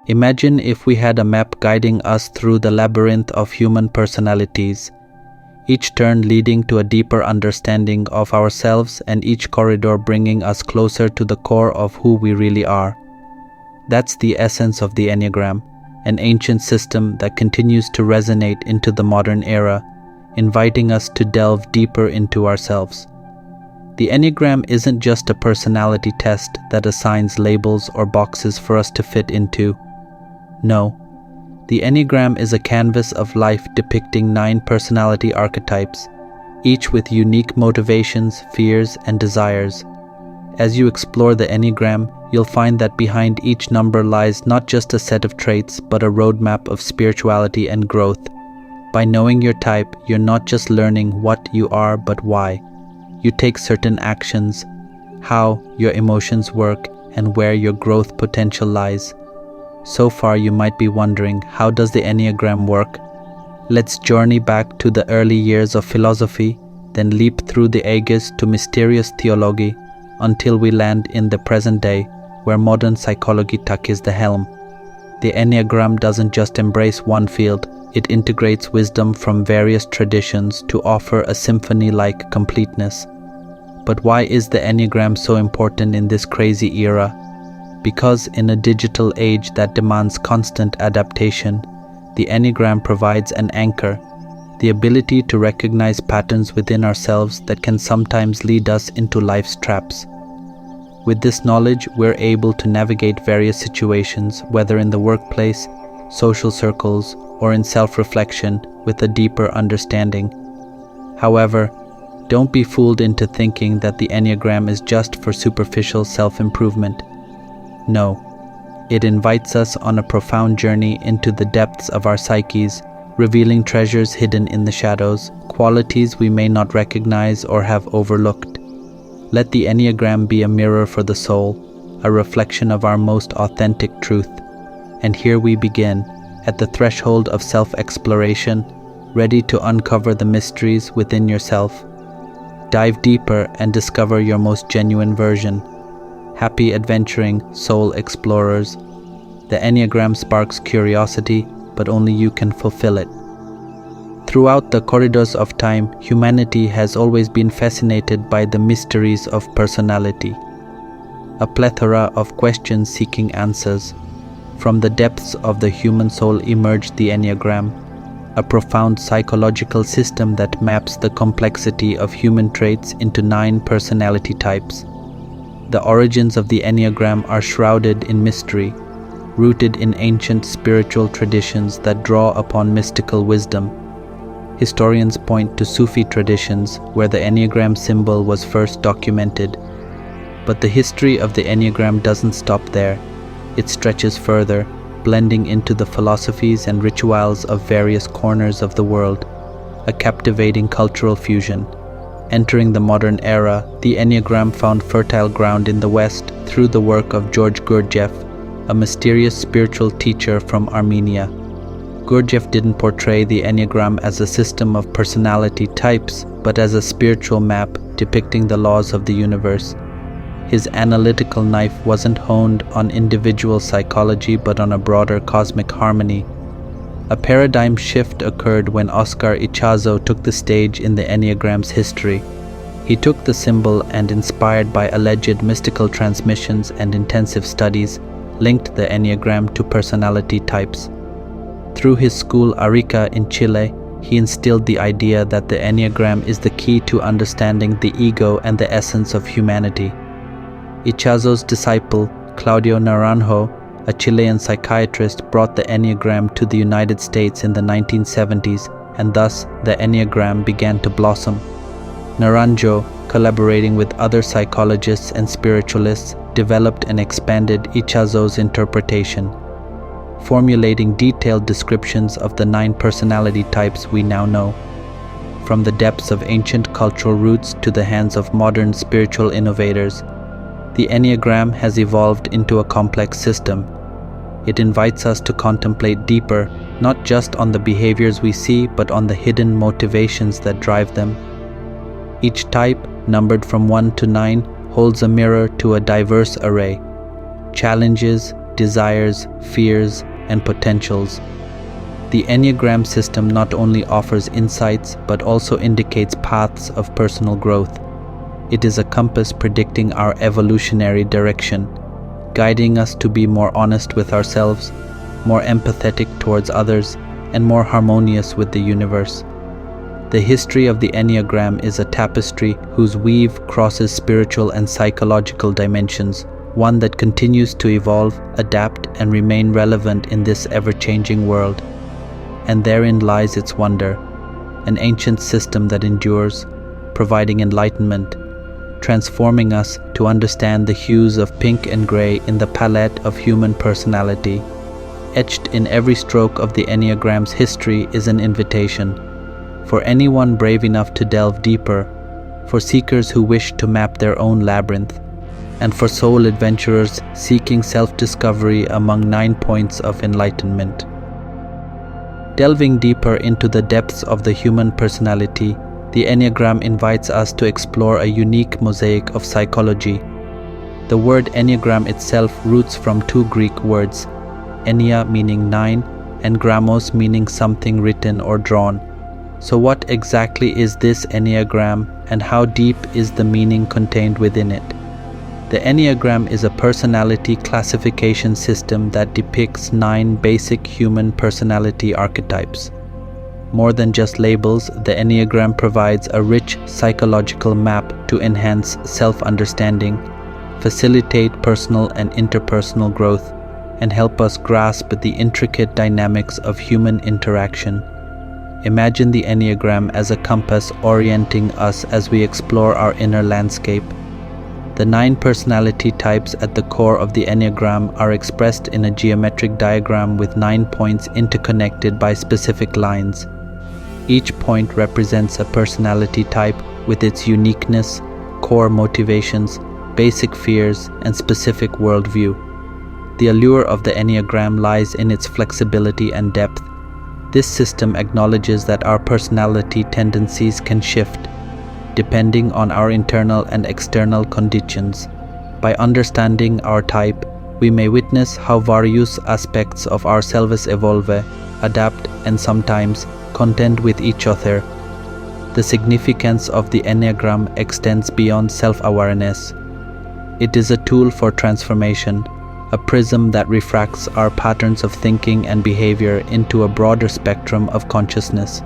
Imagine if we had a map guiding us through the labyrinth of human personalities, each turn leading to a deeper understanding of ourselves and each corridor bringing us closer to the core of who we really are. That's the essence of the Enneagram, an ancient system that continues to resonate into the modern era, inviting us to delve deeper into ourselves. The Enneagram isn't just a personality test that assigns labels or boxes for us to fit into. No, the Enneagram is a canvas of life depicting 9 personality archetypes, each with unique motivations, fears, and desires. As you explore the Enneagram, you'll find that behind each number lies not just a set of traits, but a roadmap of spirituality and growth. By knowing your type, you're not just learning what you are, but why. You take certain actions, how your emotions work, and where your growth potential lies. So far, you might be wondering, how does the Enneagram work? Let's journey back to the early years of philosophy, then leap through the ages to mysterious theology, until we land in the present day, where modern psychology takes the helm. The Enneagram doesn't just embrace one field, it integrates wisdom from various traditions to offer a symphony-like completeness. But why is the Enneagram so important in this crazy era? Because in a digital age that demands constant adaptation, the Enneagram provides an anchor, the ability to recognize patterns within ourselves that can sometimes lead us into life's traps. With this knowledge, we're able to navigate various situations, whether in the workplace, social circles, or in self-reflection, with a deeper understanding. However, don't be fooled into thinking that the Enneagram is just for superficial self-improvement. No, it invites us on a profound journey into the depths of our psyches, revealing treasures hidden in the shadows, qualities we may not recognize or have overlooked. Let the Enneagram be a mirror for the soul, a reflection of our most authentic truth. And here we begin, at the threshold of self-exploration, ready to uncover the mysteries within yourself. Dive deeper and discover your most genuine version. Happy adventuring, soul explorers. The Enneagram sparks curiosity, but only you can fulfill it. Throughout the corridors of time, humanity has always been fascinated by the mysteries of personality. A plethora of questions seeking answers. From the depths of the human soul emerged the Enneagram, a profound psychological system that maps the complexity of human traits into 9 personality types. The origins of the Enneagram are shrouded in mystery, rooted in ancient spiritual traditions that draw upon mystical wisdom. Historians point to Sufi traditions where the Enneagram symbol was first documented. But the history of the Enneagram doesn't stop there. It stretches further, blending into the philosophies and rituals of various corners of the world, a captivating cultural fusion. Entering the modern era, the Enneagram found fertile ground in the West through the work of George Gurdjieff, a mysterious spiritual teacher from Armenia. Gurdjieff didn't portray the Enneagram as a system of personality types, but as a spiritual map depicting the laws of the universe. His analytical knife wasn't honed on individual psychology but on a broader cosmic harmony. A paradigm shift occurred when Oscar Ichazo took the stage in the Enneagram's history. He took the symbol and, inspired by alleged mystical transmissions and intensive studies, linked the Enneagram to personality types. Through his school Arica in Chile, he instilled the idea that the Enneagram is the key to understanding the ego and the essence of humanity. Ichazo's disciple, Claudio Naranjo, a Chilean psychiatrist, brought the Enneagram to the United States in the 1970s, and thus the Enneagram began to blossom. Naranjo, collaborating with other psychologists and spiritualists, developed and expanded Ichazo's interpretation, formulating detailed descriptions of the 9 personality types we now know. From the depths of ancient cultural roots to the hands of modern spiritual innovators, the Enneagram has evolved into a complex system. It invites us to contemplate deeper, not just on the behaviors we see, but on the hidden motivations that drive them. Each type, numbered from 1 to 9, holds a mirror to a diverse array: challenges, desires, fears, and potentials. The Enneagram system not only offers insights but also indicates paths of personal growth. It is a compass predicting our evolutionary direction, guiding us to be more honest with ourselves, more empathetic towards others, and more harmonious with the universe. The history of the Enneagram is a tapestry whose weave crosses spiritual and psychological dimensions, one that continues to evolve, adapt, and remain relevant in this ever-changing world. And therein lies its wonder, an ancient system that endures, providing enlightenment, transforming us to understand the hues of pink and gray in the palette of human personality. Etched in every stroke of the Enneagram's history is an invitation, for anyone brave enough to delve deeper, for seekers who wish to map their own labyrinth, and for soul adventurers seeking self-discovery among 9 points of enlightenment. Delving deeper into the depths of the human personality, the Enneagram invites us to explore a unique mosaic of psychology. The word Enneagram itself roots from 2 Greek words, ennea meaning 9 and gramos meaning something written or drawn. So what exactly is this Enneagram, and how deep is the meaning contained within it? The Enneagram is a personality classification system that depicts 9 basic human personality archetypes. More than just labels, the Enneagram provides a rich psychological map to enhance self-understanding, facilitate personal and interpersonal growth, and help us grasp the intricate dynamics of human interaction. Imagine the Enneagram as a compass orienting us as we explore our inner landscape. The 9 personality types at the core of the Enneagram are expressed in a geometric diagram with 9 points interconnected by specific lines. Each point represents a personality type with its uniqueness, core motivations, basic fears, and specific worldview. The allure of the Enneagram lies in its flexibility and depth. This system acknowledges that our personality tendencies can shift, depending on our internal and external conditions. By understanding our type, we may witness how various aspects of ourselves evolve, adapt, and sometimes contend with each other. The significance of the Enneagram extends beyond self-awareness. It is a tool for transformation, a prism that refracts our patterns of thinking and behavior into a broader spectrum of consciousness.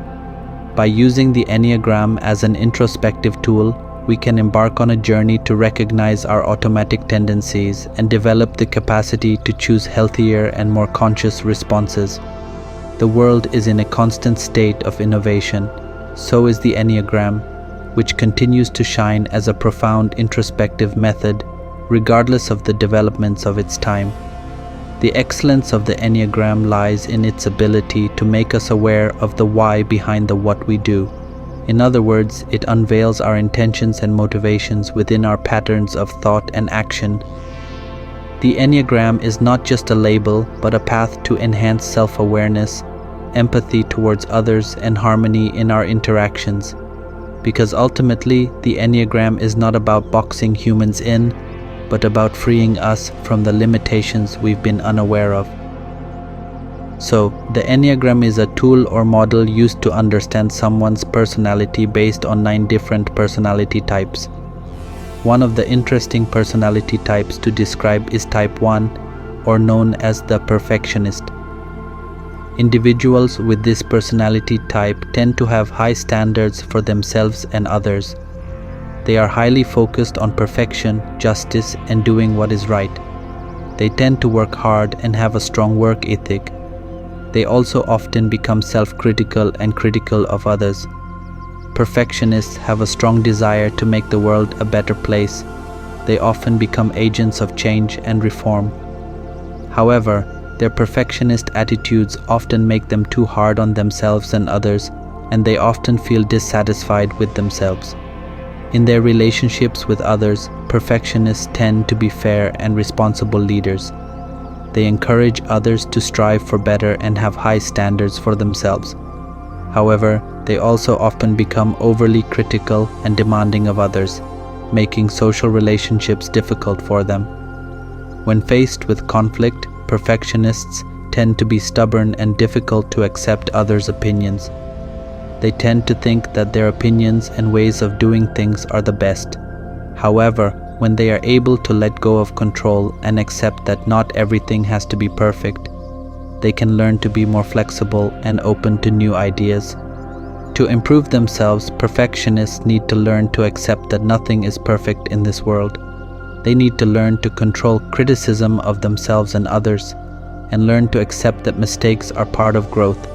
By using the Enneagram as an introspective tool, we can embark on a journey to recognize our automatic tendencies and develop the capacity to choose healthier and more conscious responses. The world is in a constant state of innovation. So is the Enneagram, which continues to shine as a profound introspective method, regardless of the developments of its time. The excellence of the Enneagram lies in its ability to make us aware of the why behind the what we do. In other words, it unveils our intentions and motivations within our patterns of thought and action. The Enneagram is not just a label, but a path to enhance self-awareness, empathy towards others, and harmony in our interactions. Because ultimately, the Enneagram is not about boxing humans in, but about freeing us from the limitations we've been unaware of. So, the Enneagram is a tool or model used to understand someone's personality based on 9 different personality types. One of the interesting personality types to describe is type 1, or known as the perfectionist. Individuals with this personality type tend to have high standards for themselves and others. They are highly focused on perfection, justice, and doing what is right. They tend to work hard and have a strong work ethic. They also often become self-critical and critical of others. Perfectionists have a strong desire to make the world a better place. They often become agents of change and reform. However, their perfectionist attitudes often make them too hard on themselves and others, and they often feel dissatisfied with themselves. In their relationships with others, perfectionists tend to be fair and responsible leaders. They encourage others to strive for better and have high standards for themselves. However, they also often become overly critical and demanding of others, making social relationships difficult for them. When faced with conflict, perfectionists tend to be stubborn and difficult to accept others' opinions. They tend to think that their opinions and ways of doing things are the best. However, when they are able to let go of control and accept that not everything has to be perfect, they can learn to be more flexible and open to new ideas. To improve themselves, perfectionists need to learn to accept that nothing is perfect in this world. They need to learn to control criticism of themselves and others, and learn to accept that mistakes are part of growth.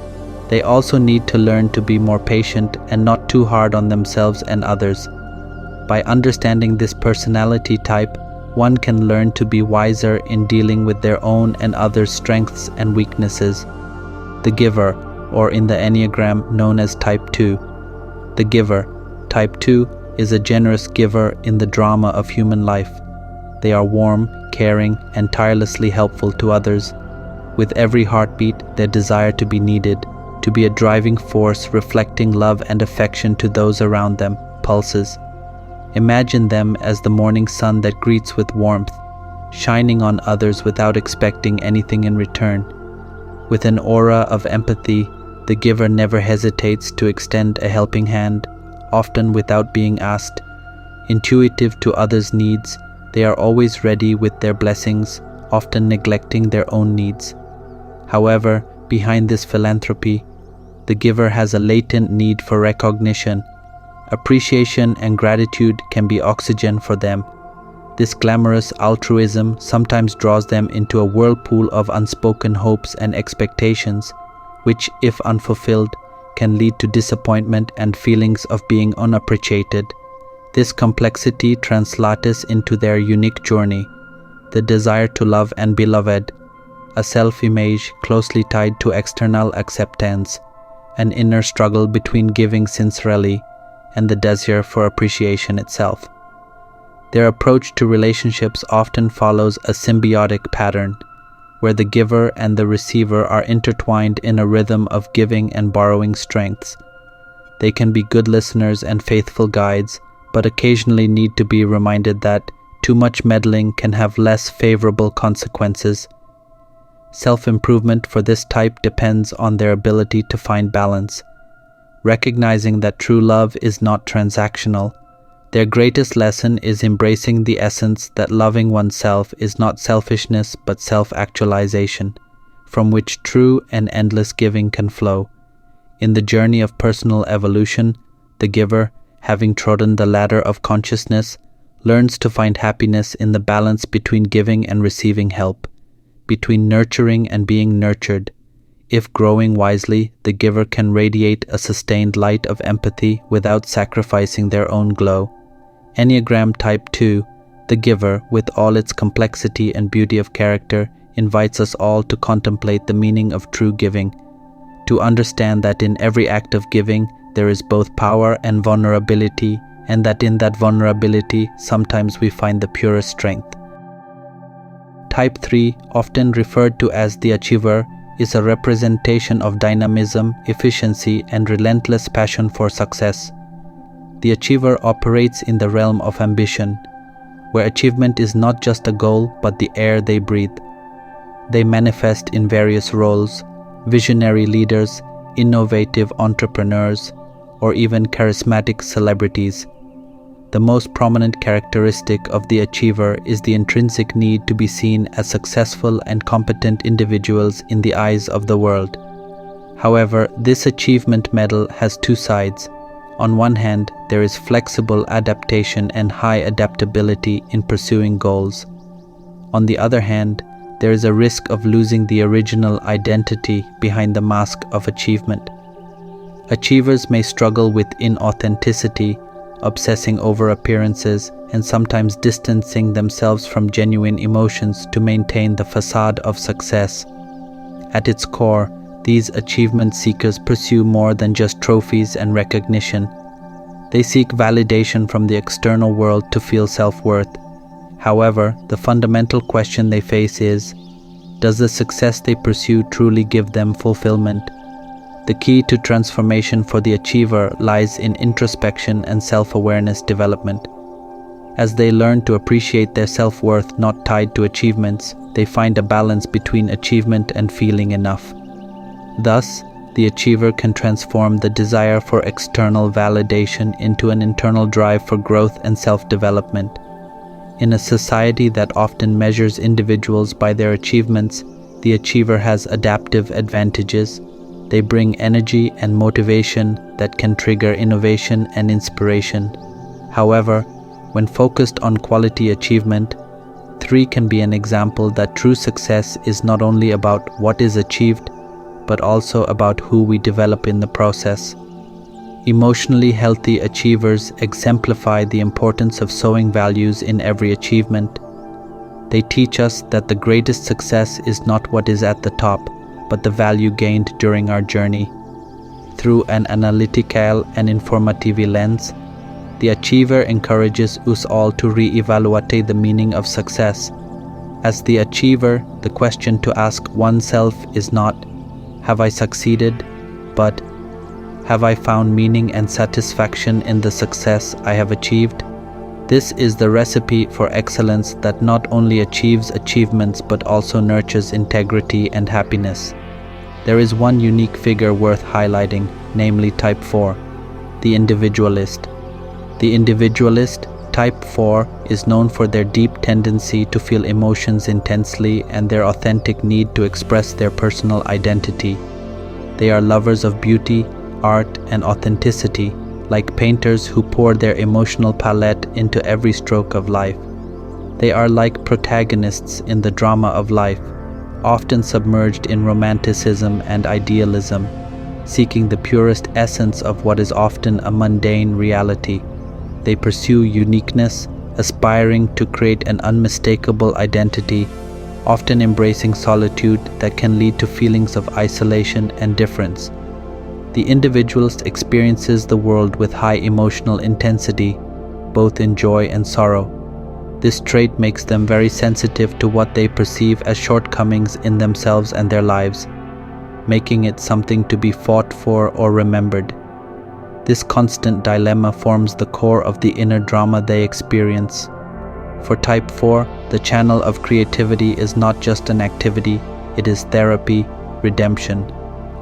They also need to learn to be more patient and not too hard on themselves and others. By understanding this personality type, one can learn to be wiser in dealing with their own and others' strengths and weaknesses. The giver, or in the Enneagram known as Type 2. The giver, Type 2, is a generous giver in the drama of human life. They are warm, caring, and tirelessly helpful to others. With every heartbeat, their desire to be needed, to be a driving force reflecting love and affection to those around them, pulses. Imagine them as the morning sun that greets with warmth, shining on others without expecting anything in return. With an aura of empathy, the giver never hesitates to extend a helping hand, often without being asked. Intuitive to others' needs, they are always ready with their blessings, often neglecting their own needs. However, behind this philanthropy, the giver has a latent need for recognition. Appreciation and gratitude can be oxygen for them. This glamorous altruism sometimes draws them into a whirlpool of unspoken hopes and expectations, which, if unfulfilled, can lead to disappointment and feelings of being unappreciated. This complexity translates into their unique journey, the desire to love and be loved, a self-image closely tied to external acceptance, an inner struggle between giving sincerely and the desire for appreciation itself. Their approach to relationships often follows a symbiotic pattern, where the giver and the receiver are intertwined in a rhythm of giving and borrowing strengths. They can be good listeners and faithful guides, but occasionally need to be reminded that too much meddling can have less favorable consequences. Self-improvement for this type depends on their ability to find balance, recognizing that true love is not transactional. Their greatest lesson is embracing the essence that loving oneself is not selfishness but self-actualization, from which true and endless giving can flow. In the journey of personal evolution, the giver, having trodden the ladder of consciousness, learns to find happiness in the balance between giving and receiving help, between nurturing and being nurtured. If growing wisely, the giver can radiate a sustained light of empathy without sacrificing their own glow. Enneagram Type 2, the giver, with all its complexity and beauty of character, invites us all to contemplate the meaning of true giving, to understand that in every act of giving there is both power and vulnerability, and that in that vulnerability sometimes we find the purest strength. Type 3, often referred to as the achiever, is a representation of dynamism, efficiency, and relentless passion for success. The achiever operates in the realm of ambition, where achievement is not just a goal but the air they breathe. They manifest in various roles: visionary leaders, innovative entrepreneurs, or even charismatic celebrities. The most prominent characteristic of the achiever is the intrinsic need to be seen as successful and competent individuals in the eyes of the world. However, this achievement medal has two sides. On one hand, there is flexible adaptation and high adaptability in pursuing goals. On the other hand, there is a risk of losing the original identity behind the mask of achievement. Achievers may struggle with inauthenticity, obsessing over appearances, and sometimes distancing themselves from genuine emotions to maintain the facade of success. At its core, these achievement seekers pursue more than just trophies and recognition. They seek validation from the external world to feel self-worth. However, the fundamental question they face is, does the success they pursue truly give them fulfillment? The key to transformation for the achiever lies in introspection and self-awareness development. As they learn to appreciate their self-worth not tied to achievements, they find a balance between achievement and feeling enough. Thus, the achiever can transform the desire for external validation into an internal drive for growth and self-development. In a society that often measures individuals by their achievements, the achiever has adaptive advantages. They bring energy and motivation that can trigger innovation and inspiration. However, when focused on quality achievement, 3 can be an example that true success is not only about what is achieved, but also about who we develop in the process. Emotionally healthy achievers exemplify the importance of sowing values in every achievement. They teach us that the greatest success is not what is at the top, but the value gained during our journey. Through an analytical and informative lens, the achiever encourages us all to re-evaluate the meaning of success. As the achiever, the question to ask oneself is not, "Have I succeeded?" but, "Have I found meaning and satisfaction in the success I have achieved?" This is the recipe for excellence that not only achieves achievements but also nurtures integrity and happiness. There is one unique figure worth highlighting, namely Type 4, the individualist. The individualist, Type 4, is known for their deep tendency to feel emotions intensely and their authentic need to express their personal identity. They are lovers of beauty, art, and authenticity, like painters who pour their emotional palette into every stroke of life. They are like protagonists in the drama of life, often submerged in romanticism and idealism, seeking the purest essence of what is often a mundane reality. They pursue uniqueness, aspiring to create an unmistakable identity, often embracing solitude that can lead to feelings of isolation and difference. The individualist experiences the world with high emotional intensity, both in joy and sorrow. This trait makes them very sensitive to what they perceive as shortcomings in themselves and their lives, making it something to be fought for or remembered. This constant dilemma forms the core of the inner drama they experience. For Type 4, the channel of creativity is not just an activity, it is therapy, redemption.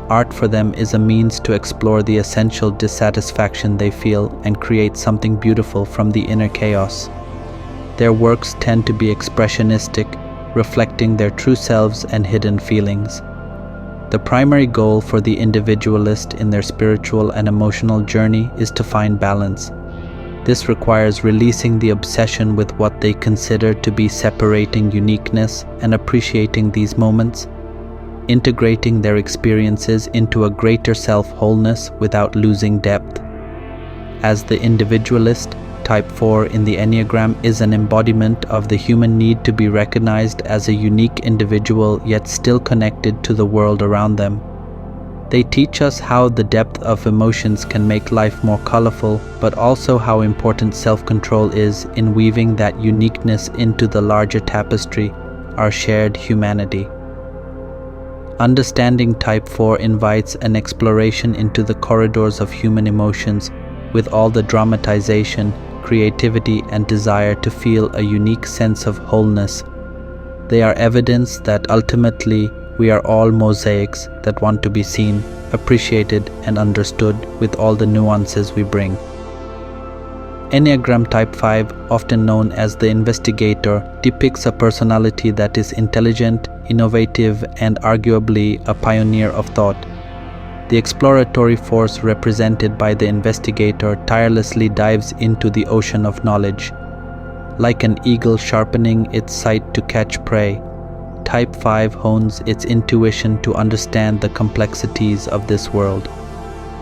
Art for them is a means to explore the essential dissatisfaction they feel and create something beautiful from the inner chaos. Their works tend to be expressionistic, reflecting their true selves and hidden feelings. The primary goal for the individualist in their spiritual and emotional journey is to find balance. This requires releasing the obsession with what they consider to be separating uniqueness and appreciating these moments, integrating their experiences into a greater self-wholeness without losing depth. As the individualist, Type 4 in the Enneagram is an embodiment of the human need to be recognized as a unique individual yet still connected to the world around them. They teach us how the depth of emotions can make life more colorful, but also how important self-control is in weaving that uniqueness into the larger tapestry, our shared humanity. Understanding Type 4 invites an exploration into the corridors of human emotions, with all the dramatization, creativity, and desire to feel a unique sense of wholeness. They are evidence that ultimately we are all mosaics that want to be seen, appreciated, and understood with all the nuances we bring. Enneagram Type 5, often known as the investigator, depicts a personality that is intelligent, innovative, and arguably a pioneer of thought. The exploratory force represented by the investigator tirelessly dives into the ocean of knowledge. Like an eagle sharpening its sight to catch prey, Type 5 hones its intuition to understand the complexities of this world.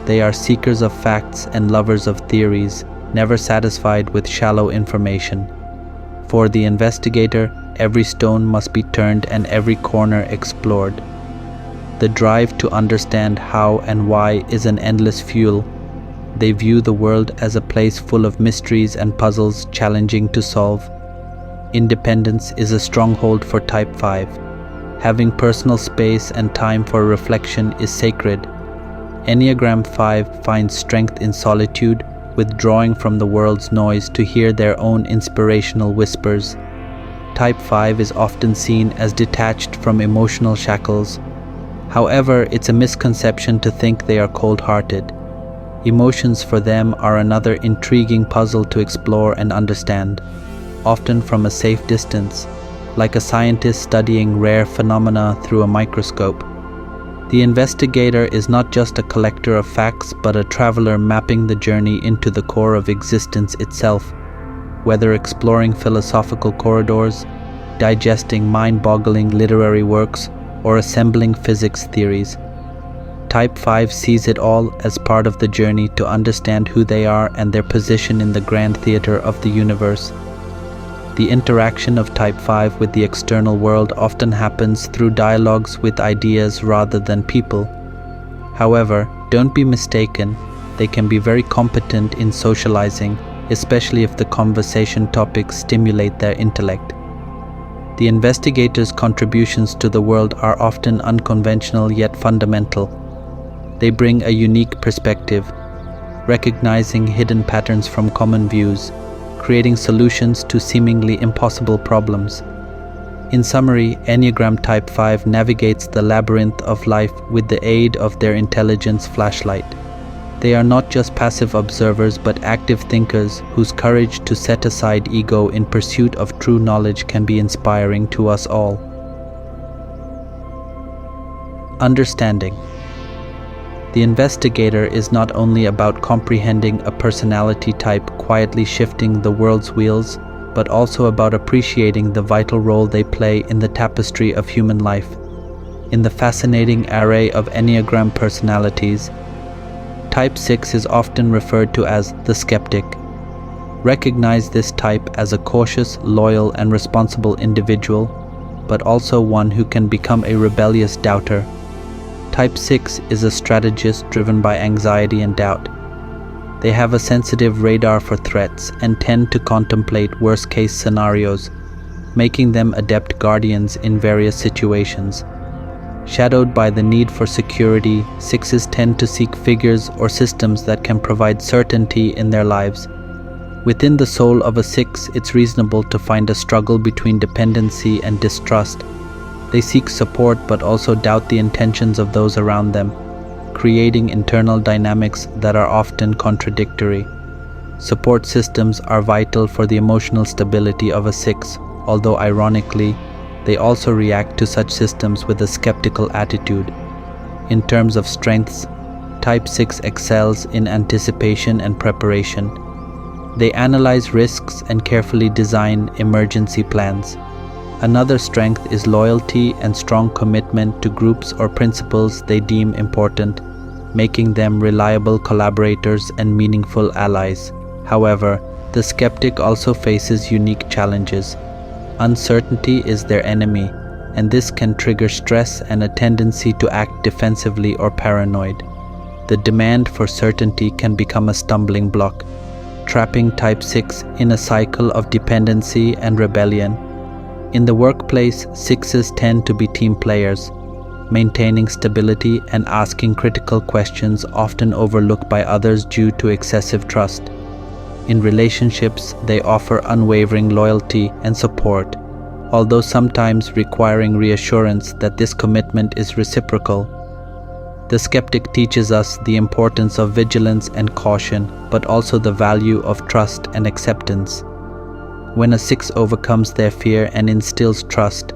They are seekers of facts and lovers of theories, never satisfied with shallow information. For the investigator, every stone must be turned and every corner explored. The drive to understand how and why is an endless fuel. They view the world as a place full of mysteries and puzzles challenging to solve. Independence is a stronghold for Type 5. Having personal space and time for reflection is sacred. Enneagram 5 finds strength in solitude, withdrawing from the world's noise to hear their own inspirational whispers. Type 5 is often seen as detached from emotional shackles. However, it's a misconception to think they are cold-hearted. Emotions for them are another intriguing puzzle to explore and understand, often from a safe distance, like a scientist studying rare phenomena through a microscope. The investigator is not just a collector of facts, but a traveler mapping the journey into the core of existence itself, whether exploring philosophical corridors, digesting mind-boggling literary works, or assembling physics theories. Type 5 sees it all as part of the journey to understand who they are and their position in the grand theater of the universe. The interaction of Type 5 with the external world often happens through dialogues with ideas rather than people. However, don't be mistaken, they can be very competent in socializing, especially if the conversation topics stimulate their intellect. The investigators' contributions to the world are often unconventional yet fundamental. They bring a unique perspective, recognizing hidden patterns from common views, creating solutions to seemingly impossible problems. In summary, Enneagram Type 5 navigates the labyrinth of life with the aid of their intelligence flashlight. They are not just passive observers but active thinkers whose courage to set aside ego in pursuit of true knowledge can be inspiring to us all. Understanding. The investigator is not only about comprehending a personality type quietly shifting the world's wheels, but also about appreciating the vital role they play in the tapestry of human life. In the fascinating array of Enneagram personalities, Type 6 is often referred to as the skeptic. Recognize this type as a cautious, loyal, and responsible individual, but also one who can become a rebellious doubter. Type 6 is a strategist driven by anxiety and doubt. They have a sensitive radar for threats and tend to contemplate worst-case scenarios, making them adept guardians in various situations. Shadowed by the need for security, 6s tend to seek figures or systems that can provide certainty in their lives. Within the soul of a 6, it's reasonable to find a struggle between dependency and distrust. They seek support but also doubt the intentions of those around them, creating internal dynamics that are often contradictory. Support systems are vital for the emotional stability of a 6, although ironically, they also react to such systems with a skeptical attitude. In terms of strengths, Type 6 excels in anticipation and preparation. They analyze risks and carefully design emergency plans. Another strength is loyalty and strong commitment to groups or principles they deem important, making them reliable collaborators and meaningful allies. However, the skeptic also faces unique challenges. Uncertainty is their enemy, and this can trigger stress and a tendency to act defensively or paranoid. The demand for certainty can become a stumbling block, trapping Type 6 in a cycle of dependency and rebellion. In the workplace, 6s tend to be team players, maintaining stability and asking critical questions often overlooked by others due to excessive trust. In relationships, they offer unwavering loyalty and support, although sometimes requiring reassurance that this commitment is reciprocal. The skeptic teaches us the importance of vigilance and caution, but also the value of trust and acceptance. When a 6 overcomes their fear and instills trust,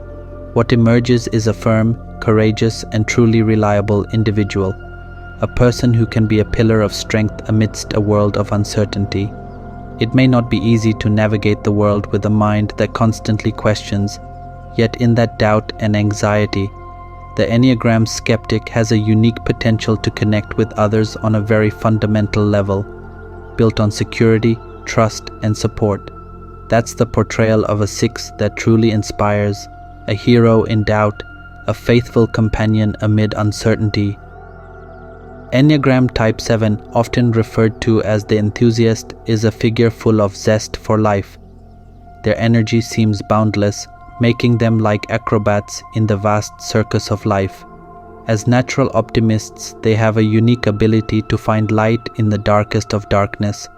what emerges is a firm, courageous, and truly reliable individual, a person who can be a pillar of strength amidst a world of uncertainty. It may not be easy to navigate the world with a mind that constantly questions, yet in that doubt and anxiety, the Enneagram skeptic has a unique potential to connect with others on a very fundamental level, built on security, trust, and support. That's the portrayal of a 6 that truly inspires, a hero in doubt, a faithful companion amid uncertainty. Enneagram Type 7, often referred to as the enthusiast, is a figure full of zest for life. Their energy seems boundless, making them like acrobats in the vast circus of life. As natural optimists, they have a unique ability to find light in the darkest of darkness,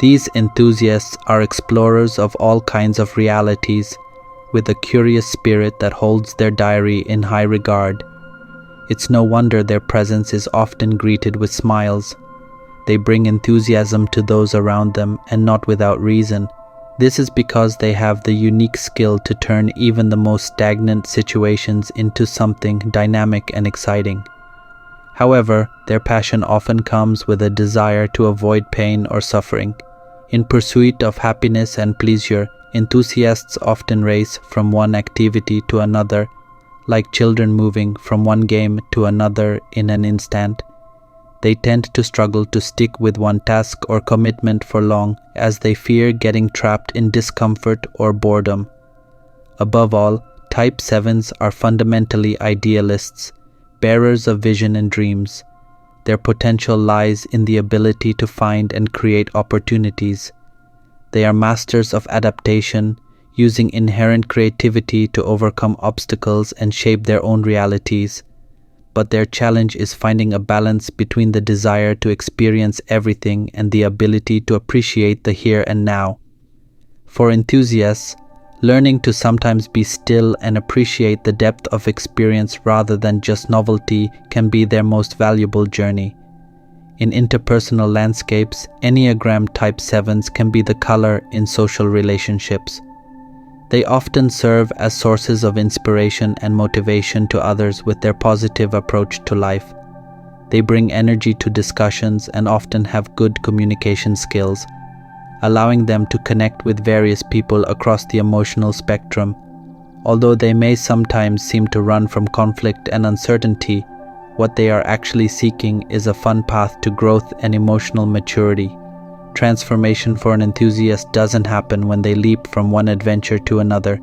These enthusiasts are explorers of all kinds of realities, with a curious spirit that holds their diary in high regard. It's no wonder their presence is often greeted with smiles. They bring enthusiasm to those around them, and not without reason. This is because they have the unique skill to turn even the most stagnant situations into something dynamic and exciting. However, their passion often comes with a desire to avoid pain or suffering. In pursuit of happiness and pleasure, enthusiasts often race from one activity to another, like children moving from one game to another in an instant. They tend to struggle to stick with one task or commitment for long, as they fear getting trapped in discomfort or boredom. Above all, Type 7s are fundamentally idealists, bearers of vision and dreams. Their potential lies in the ability to find and create opportunities. They are masters of adaptation, using inherent creativity to overcome obstacles and shape their own realities. But their challenge is finding a balance between the desire to experience everything and the ability to appreciate the here and now. For enthusiasts, learning to sometimes be still and appreciate the depth of experience rather than just novelty can be their most valuable journey. In interpersonal landscapes, Enneagram Type 7s can be the color in social relationships. They often serve as sources of inspiration and motivation to others with their positive approach to life. They bring energy to discussions and often have good communication skills, allowing them to connect with various people across the emotional spectrum. Although they may sometimes seem to run from conflict and uncertainty, what they are actually seeking is a fun path to growth and emotional maturity. Transformation for an enthusiast doesn't happen when they leap from one adventure to another,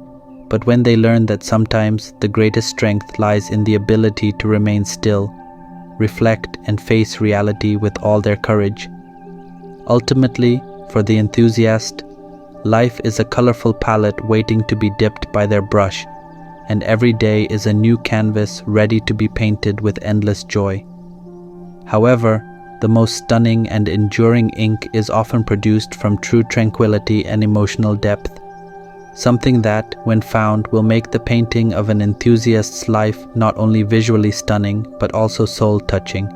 but when they learn that sometimes the greatest strength lies in the ability to remain still, reflect, and face reality with all their courage. Ultimately, for the enthusiast, life is a colorful palette waiting to be dipped by their brush, and every day is a new canvas ready to be painted with endless joy. However, the most stunning and enduring ink is often produced from true tranquility and emotional depth, something that, when found, will make the painting of an enthusiast's life not only visually stunning but also soul-touching.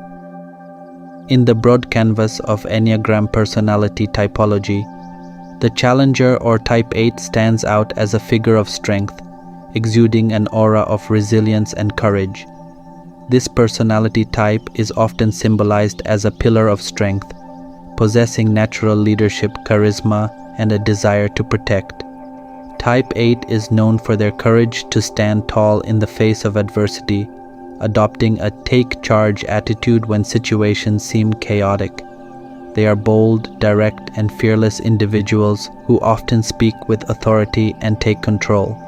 In the broad canvas of Enneagram personality typology, the Challenger or Type 8 stands out as a figure of strength, exuding an aura of resilience and courage. This personality type is often symbolized as a pillar of strength, possessing natural leadership, charisma, and a desire to protect. Type 8 is known for their courage to stand tall in the face of adversity, adopting a take-charge attitude when situations seem chaotic. They are bold, direct, and fearless individuals who often speak with authority and take control.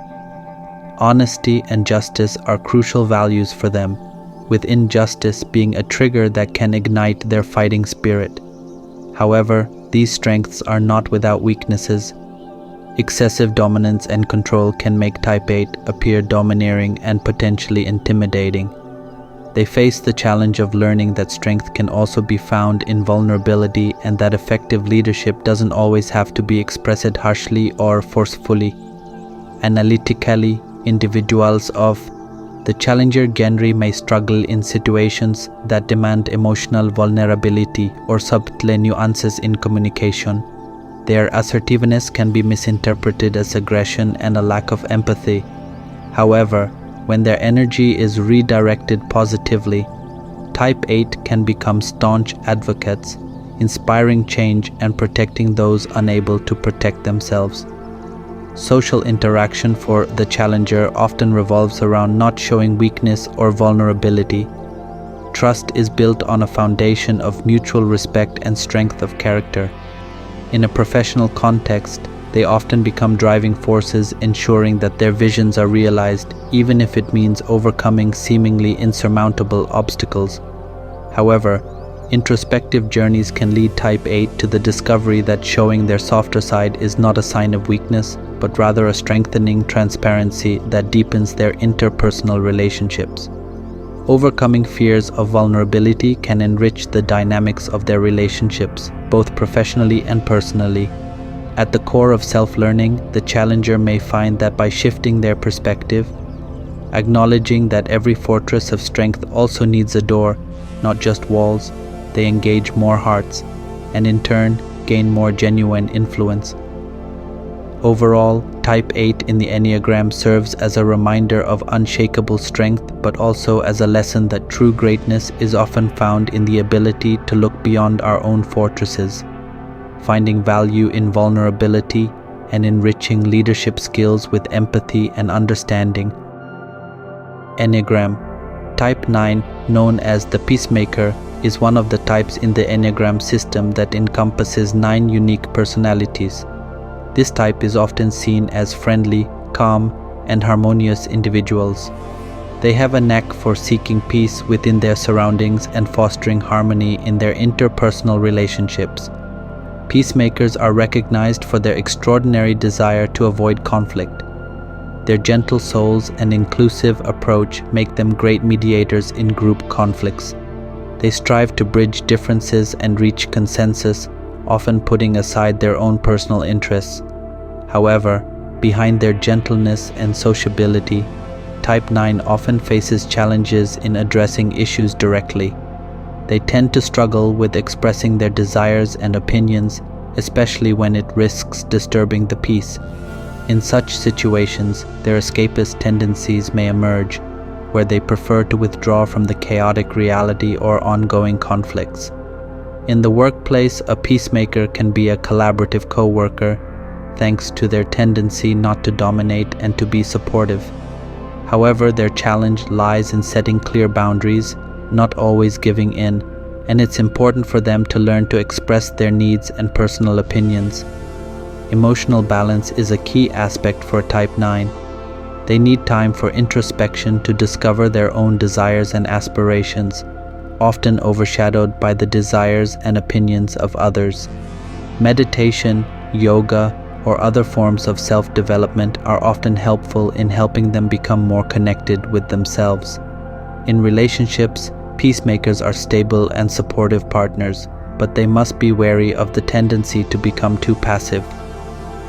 Honesty and justice are crucial values for them, with injustice being a trigger that can ignite their fighting spirit. However, these strengths are not without weaknesses. Excessive dominance and control can make Type 8 appear domineering and potentially intimidating. They face the challenge of learning that strength can also be found in vulnerability and that effective leadership doesn't always have to be expressed harshly or forcefully. Analytically, individuals of the Challenger genre may struggle in situations that demand emotional vulnerability or subtle nuances in communication. Their assertiveness can be misinterpreted as aggression and a lack of empathy. However, when their energy is redirected positively, Type 8 can become staunch advocates, inspiring change and protecting those unable to protect themselves. Social interaction for the Challenger often revolves around not showing weakness or vulnerability. Trust is built on a foundation of mutual respect and strength of character. In a professional context, they often become driving forces, ensuring that their visions are realized, even if it means overcoming seemingly insurmountable obstacles. However, introspective journeys can lead Type 8 to the discovery that showing their softer side is not a sign of weakness, but rather a strengthening transparency that deepens their interpersonal relationships. Overcoming fears of vulnerability can enrich the dynamics of their relationships, both professionally and personally. At the core of self-learning, the challenger may find that by shifting their perspective, acknowledging that every fortress of strength also needs a door, not just walls, they engage more hearts, and in turn, gain more genuine influence. Overall, Type 8 in the Enneagram serves as a reminder of unshakable strength, but also as a lesson that true greatness is often found in the ability to look beyond our own fortresses, finding value in vulnerability and enriching leadership skills with empathy and understanding. Enneagram. Type 9, known as the Peacemaker, is one of the types in the Enneagram system that encompasses 9 unique personalities. This type is often seen as friendly, calm, and harmonious individuals. They have a knack for seeking peace within their surroundings and fostering harmony in their interpersonal relationships. Peacemakers are recognized for their extraordinary desire to avoid conflict. Their gentle souls and inclusive approach make them great mediators in group conflicts. They strive to bridge differences and reach consensus, often putting aside their own personal interests. However, behind their gentleness and sociability, Type 9 often faces challenges in addressing issues directly. They tend to struggle with expressing their desires and opinions, especially when it risks disturbing the peace. In such situations, their escapist tendencies may emerge, where they prefer to withdraw from the chaotic reality or ongoing conflicts. In the workplace, a peacemaker can be a collaborative co-worker, thanks to their tendency not to dominate and to be supportive. However, their challenge lies in setting clear boundaries, not always giving in, and it's important for them to learn to express their needs and personal opinions. Emotional balance is a key aspect for Type 9. They need time for introspection to discover their own desires and aspirations, often overshadowed by the desires and opinions of others. Meditation, yoga, or other forms of self-development are often helpful in helping them become more connected with themselves. In relationships, peacemakers are stable and supportive partners, but they must be wary of the tendency to become too passive.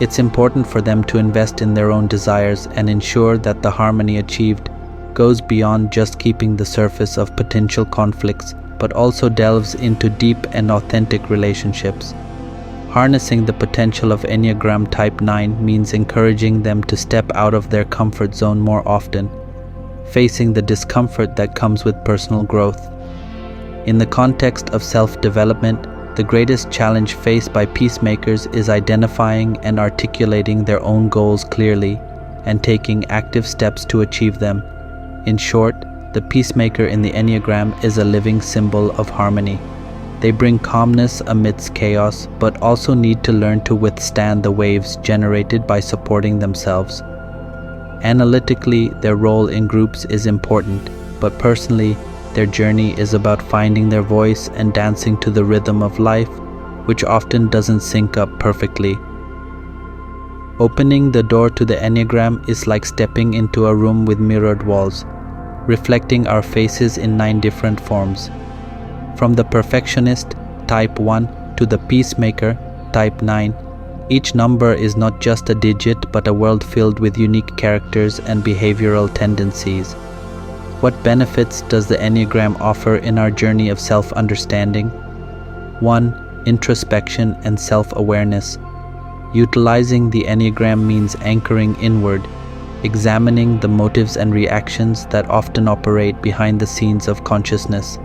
It's important for them to invest in their own desires and ensure that the harmony achieved goes beyond just keeping the surface of potential conflicts, but also delves into deep and authentic relationships. Harnessing the potential of Enneagram Type 9 means encouraging them to step out of their comfort zone more often, facing the discomfort that comes with personal growth. In the context of self-development, the greatest challenge faced by peacemakers is identifying and articulating their own goals clearly and taking active steps to achieve them. In short, the peacemaker in the Enneagram is a living symbol of harmony. They bring calmness amidst chaos, but also need to learn to withstand the waves generated by supporting themselves. Analytically, their role in groups is important, but personally, their journey is about finding their voice and dancing to the rhythm of life, which often doesn't sync up perfectly. Opening the door to the Enneagram is like stepping into a room with mirrored walls, reflecting our faces in 9 different forms. From the perfectionist, Type 1, to the peacemaker, Type 9, each number is not just a digit but a world filled with unique characters and behavioral tendencies. What benefits does the Enneagram offer in our journey of self-understanding? 1. Introspection and self-awareness. Utilizing the Enneagram means anchoring inward, examining the motives and reactions that often operate behind the scenes of consciousness.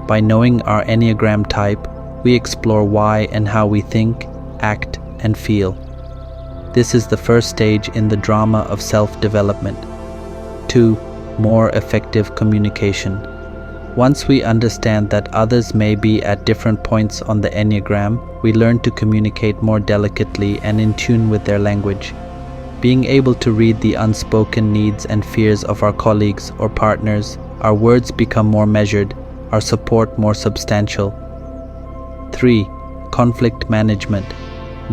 By knowing our Enneagram type, we explore why and how we think, act, and feel. This is the first stage in the drama of self-development. 2. More effective communication. Once we understand that others may be at different points on the Enneagram, we learn to communicate more delicately and in tune with their language. Being able to read the unspoken needs and fears of our colleagues or partners, our words become more measured, our support more substantial. 3. Conflict management.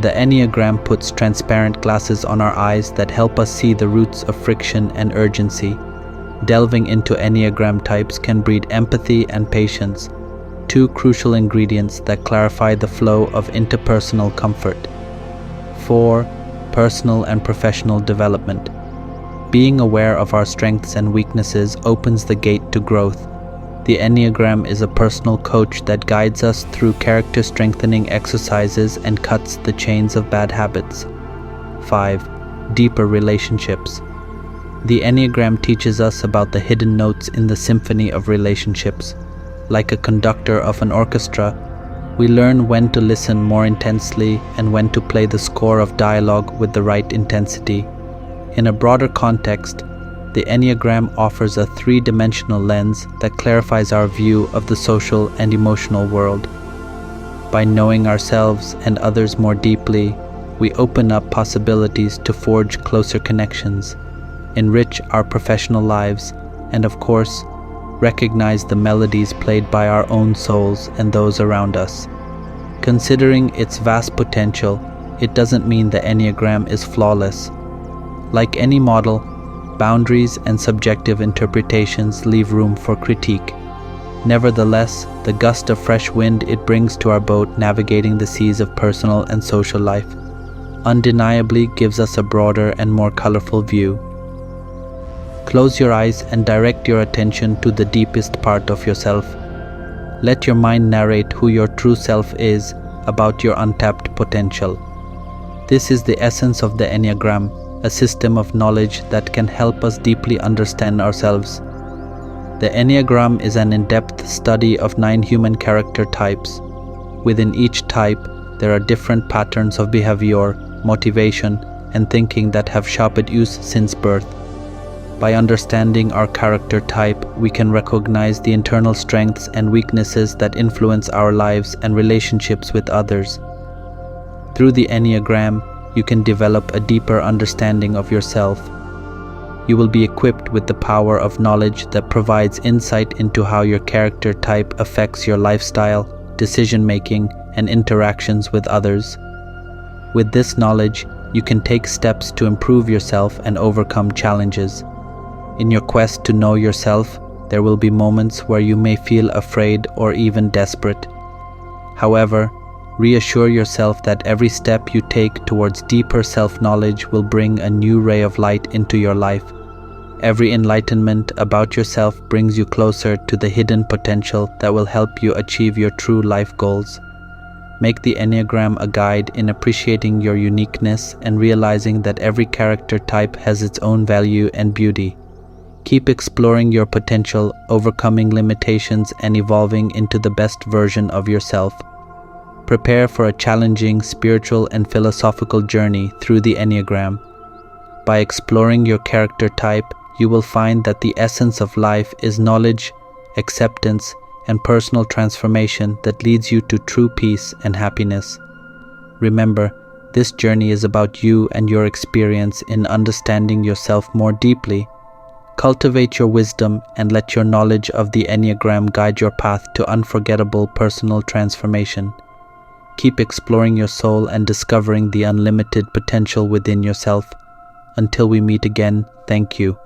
The Enneagram puts transparent glasses on our eyes that help us see the roots of friction and urgency. Delving into Enneagram types can breed empathy and patience, two crucial ingredients that clarify the flow of interpersonal comfort. 4. Personal and professional development. Being aware of our strengths and weaknesses opens the gate to growth. The Enneagram is a personal coach that guides us through character-strengthening exercises and cuts the chains of bad habits. 5. Deeper relationships. The Enneagram teaches us about the hidden notes in the symphony of relationships. Like a conductor of an orchestra, we learn when to listen more intensely and when to play the score of dialogue with the right intensity. In a broader context, the Enneagram offers a three-dimensional lens that clarifies our view of the social and emotional world. By knowing ourselves and others more deeply, we open up possibilities to forge closer connections, enrich our professional lives, and of course, recognize the melodies played by our own souls and those around us. Considering its vast potential, it doesn't mean the Enneagram is flawless. Like any model, boundaries and subjective interpretations leave room for critique. Nevertheless, the gust of fresh wind it brings to our boat navigating the seas of personal and social life undeniably gives us a broader and more colorful view. Close your eyes and direct your attention to the deepest part of yourself. Let your mind narrate who your true self is about your untapped potential. This is the essence of the Enneagram, a system of knowledge that can help us deeply understand ourselves. The Enneagram is an in-depth study of 9 human character types. Within each type, there are different patterns of behavior, motivation, and thinking that have sharpened use since birth. By understanding our character type, we can recognize the internal strengths and weaknesses that influence our lives and relationships with others. Through the Enneagram, you can develop a deeper understanding of yourself. You will be equipped with the power of knowledge that provides insight into how your character type affects your lifestyle, decision-making, and interactions with others. With this knowledge, you can take steps to improve yourself and overcome challenges. In your quest to know yourself, there will be moments where you may feel afraid or even desperate. However, reassure yourself that every step you take towards deeper self-knowledge will bring a new ray of light into your life. Every enlightenment about yourself brings you closer to the hidden potential that will help you achieve your true life goals. Make the Enneagram a guide in appreciating your uniqueness and realizing that every character type has its own value and beauty. Keep exploring your potential, overcoming limitations, and evolving into the best version of yourself. Prepare for a challenging spiritual and philosophical journey through the Enneagram. By exploring your character type, you will find that the essence of life is knowledge, acceptance, and personal transformation that leads you to true peace and happiness. Remember, this journey is about you and your experience in understanding yourself more deeply. Cultivate your wisdom and let your knowledge of the Enneagram guide your path to unforgettable personal transformation. Keep exploring your soul and discovering the unlimited potential within yourself. Until we meet again, thank you.